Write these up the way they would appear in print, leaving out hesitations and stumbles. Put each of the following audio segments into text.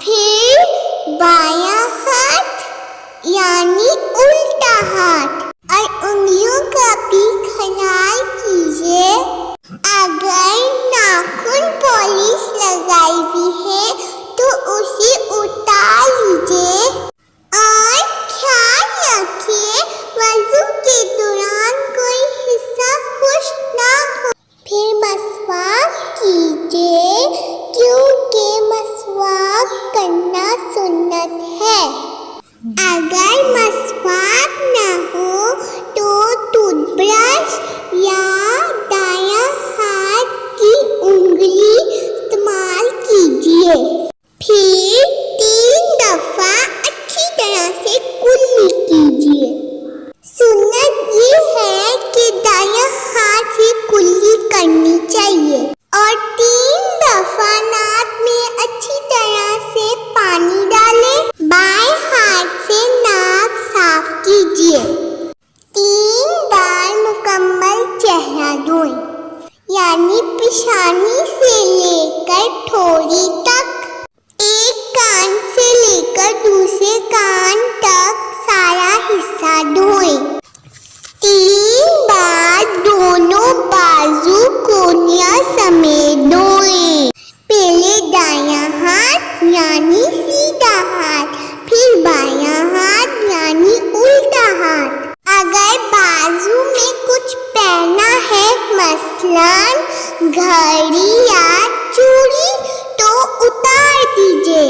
फिर बायां हाथ यानी उल्टा हाथ, और उंगलियों का भी ख्याल कीजिए। अगर नाखून पॉलिश लगाई भी है तो उसे उतार लीजिए और ख्याल रखिए वज़ू के दौरान कोई हिस्सा खुश्क ना हो। फिर मसवाक कीजिए क्योंकि मसवाक करना सुन्नत है। अगर मसवाक ना हो तो टूथब्रश या दायां हाथ की उंगली इस्तेमाल कीजिए। फिर 3 दफा अच्छी तरह से कुल्ली कीजिए। सुन्नत ये है कि दायां हाथ से कुल्ली करनी चाहिए और 3 दफा नाक में अच्छी तरह से पानी डालें। बाएं हाथ से नाक साफ कीजिए। 3 बार मुकम्मल चेहरा धोएं, यानी पेशानी से लेकर ठोड़ी तक। एक कान से लेकर दूसरे कान तक सारा हिस्सा धोएं। 3 बार दोनों बाजू कोहनियां समेत धोएं। पहले दायां हाथ यानी सीधा हाथ, फिर बायां हाथ यानी उल्टा हाथ। अगर बाजू में कुछ पहना है, मसलन घड़ी या चूड़ी, तो उतार दीजिए।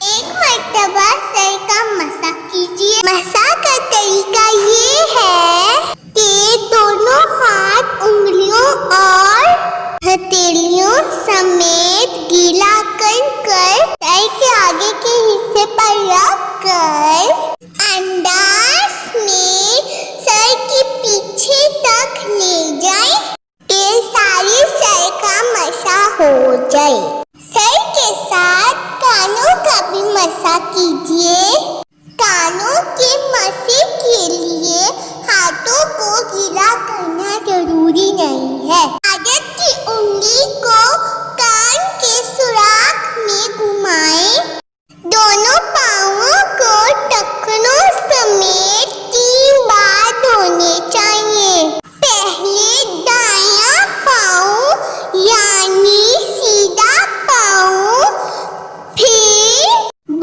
एक मर्तबा सर का मसा कीजिए। मसा का तरीका ये है कि दोनों हाथ उंगलियों और हथेलियों समेत गीला कर सर के आगे के हिस्से पर रख कर अंदाज में सर के पीछे तक ले जाएं कि सारे सर का मसा हो जाए। सर के साथ कानों का भी मसा कीजिए। कानों के मसे के लिए हाथों को गीला करना जरूरी नहीं है। आदत की उंगली को कान के सुराख में घुमाएं। दोनों पाँवों को टखनों समेत 3 बार धोने चाहिए। पहले दायां पाँव यानी सीधा पाँव, फिर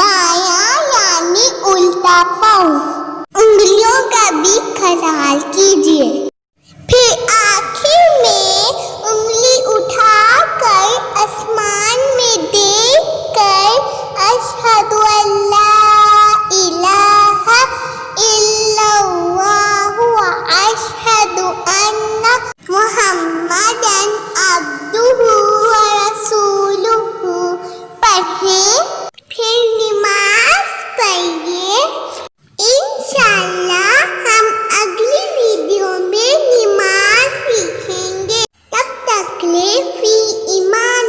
बायां यानी उल्टा पाँव। उंगलियों का भी ख्याल कीजिए। फिर आखिर में उंगली उठाकर आसमान में देख कर अशहदु अल्ला इलाहा इल्लल्लाहु व अशहदु अन्ना मुहम्मदन अब्दुहु व रसूलुहु पढ़ें। फिर नमाज पढ़िए। इंशाअल्लाह हम अगली वीडियो में नमाज सीखेंगे। तब तक के लिए फी ईमान।